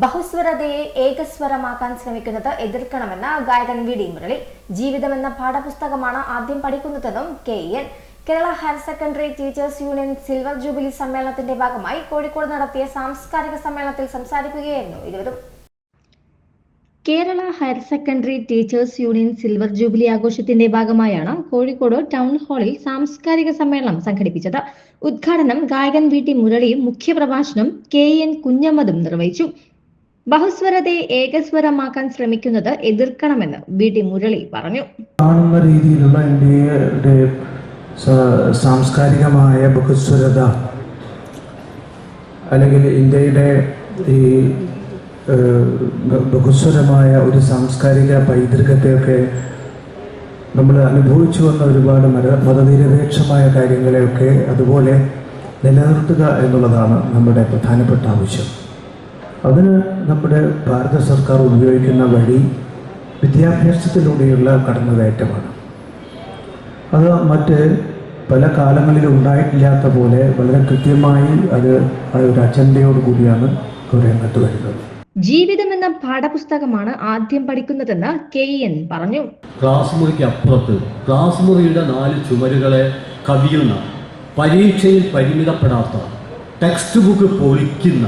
ബഹുസ്വരതയെ ഏകസ്വരമാക്കാൻ ശ്രമിക്കുന്നത് എതിർക്കണമെന്ന് ഗായകൻ വി.ഡി. മുരളി. ജീവിതമെന്ന പാഠപുസ്തകമാണ് ആദ്യം പഠിക്കുന്നതെന്നും K N. Kerala higher secondary teachers union silver jubilee സമ്മേളനത്തിന്റെ ഭാഗമായി കോഴിക്കോട് നടത്തിയ സാംസ്കാരിക സമ്മേളനത്തിൽ സംസാരിക്കുകയായിരുന്നു ഇരുവരും. Kerala higher secondary teachers union silver jubilee ആഘോഷത്തിന്റെ ഭാഗമായാണ് കോഴിക്കോട് ടൗൺ ഹാളിൽ സാംസ്കാരിക സമ്മേളനം സംഘടിപ്പിച്ചത്. ഉദ്ഘാടനം ഗായകൻ വി.ടി. മുരളിയും മുഖ്യപ്രഭാഷണം കെ.എൻ. കുഞ്ഞമ്മദും നിർവഹിച്ചു. ബഹുസ്വരതയെ ഏകസ്വരമാക്കാൻ ശ്രമിക്കുന്നത് എതിർക്കണമെന്ന് വി.ടി. മുരളി പറഞ്ഞു. കാണുന്ന രീതിയിലുള്ള ഇന്ത്യയുടെ സാംസ്കാരികമായ ബഹുസ്വരത അല്ലെങ്കിൽ ഇന്ത്യയുടെ ഈ ബഹുസ്വരമായ ഒരു സാംസ്കാരിക പൈതൃകത്തെയൊക്കെ നമ്മൾ അനുഭവിച്ചു വന്ന ഒരുപാട് മതനിരപേക്ഷമായ കാര്യങ്ങളെയൊക്കെ അതുപോലെ നിലനിർത്തുക എന്നുള്ളതാണ് നമ്മുടെ പ്രധാനപ്പെട്ട ആവശ്യം. അതിന് നമ്മുടെ ഭാരത സർക്കാർ ഉപയോഗിക്കുന്ന വഴി വിദ്യാഭ്യാസത്തിലൂടെയുള്ള കടന്നുകയറ്റമാണ്. അത് മറ്റ് പല കാലങ്ങളിലും ഉണ്ടായിട്ടില്ലാത്ത പോലെ വളരെ കൃത്യമായി അത് ഒരു അജണ്ടയോട് കൂടിയാണ് രംഗത്ത് വരുന്നത്. ജീവിതം എന്ന പാഠപുസ്തകമാണ് ആദ്യം പഠിക്കുന്നതെന്ന് കെ.എൻ. പറഞ്ഞു. ക്ലാസ് മുറിക്ക് അപ്പുറത്ത് ക്ലാസ് മുറിയുടെ 4 ചുമരുകളെ കവിയുന്ന, പരീക്ഷയിൽ പരിമിതപ്പെടാത്ത, ടെക്സ്റ്റ് ബുക്ക് പൊളിക്കുന്ന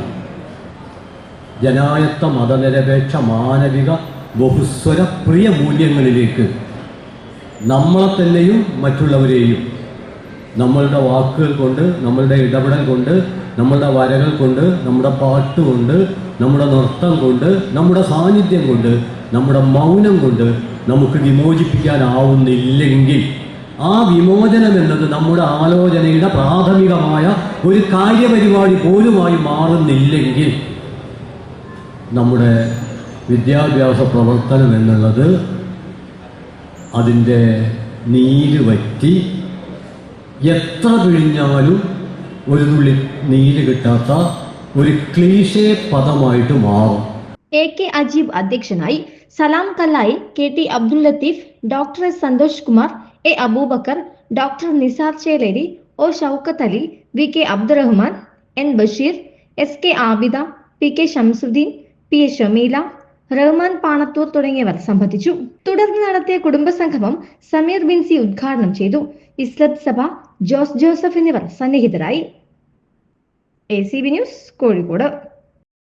ജനായത്ത മതനിരപേക്ഷ മാനവിക ബഹുസ്വര പ്രിയ മൂല്യങ്ങളിലേക്ക് നമ്മളെ തന്നെയും മറ്റുള്ളവരെയും നമ്മളുടെ വാക്കുകൾ കൊണ്ട്, നമ്മളുടെ ഇടപെടൽ കൊണ്ട്, നമ്മളുടെ വരകൾ കൊണ്ട്, നമ്മുടെ പാട്ട് കൊണ്ട്, നമ്മുടെ നൃത്തം കൊണ്ട്, നമ്മുടെ സാന്നിധ്യം കൊണ്ട്, നമ്മുടെ മൗനം കൊണ്ട് നമുക്ക് വിമോചിപ്പിക്കാനാവുന്നില്ലെങ്കിൽ ആ വിമോചനം എന്നത് നമ്മുടെ ആലോചനയുടെ പ്രാഥമികമായ ഒരു കാര്യപരിപാടി പോലുമായി മാറുന്നില്ലെങ്കിൽ നമ്മുടെ വിദ്യാഭ്യാസ പ്രവർത്തനം എന്നുള്ളത് അതിൻ്റെ നീര് വറ്റി എത്ര പിഴിഞ്ഞാലും ഒരു തുള്ളി നീര് കിട്ടാത്ത ഒരു ക്ലീഷേ പദമായിട്ട് മാറും. എ.കെ. അജീബ് അധ്യക്ഷനായി. Salam Kallayi, K T. Abdul Latheef, doctor S. Santhosh Kumar, A. Aboobacker, doctor Nisar Cheleri, O. Shoukath Ali, V K. Abdurahman, N. Basheer, S K. Abida, P K. Shamsudheen, P A. Shameela, Rahman Panathur തുടങ്ങിയവർ സംബന്ധിച്ചു. തുടർന്ന് നടത്തിയ കുടുംബസംഗമം സമീർ ബിൻസി ഉദ്ഘാടനം ചെയ്തു. ഇസ്ലത്ത് സഭ, ജോസ് ജോസഫ് എന്നിവർ സന്നിഹിതരായി. എ.സി.ബി ന്യൂസ്, കോഴിക്കോട്.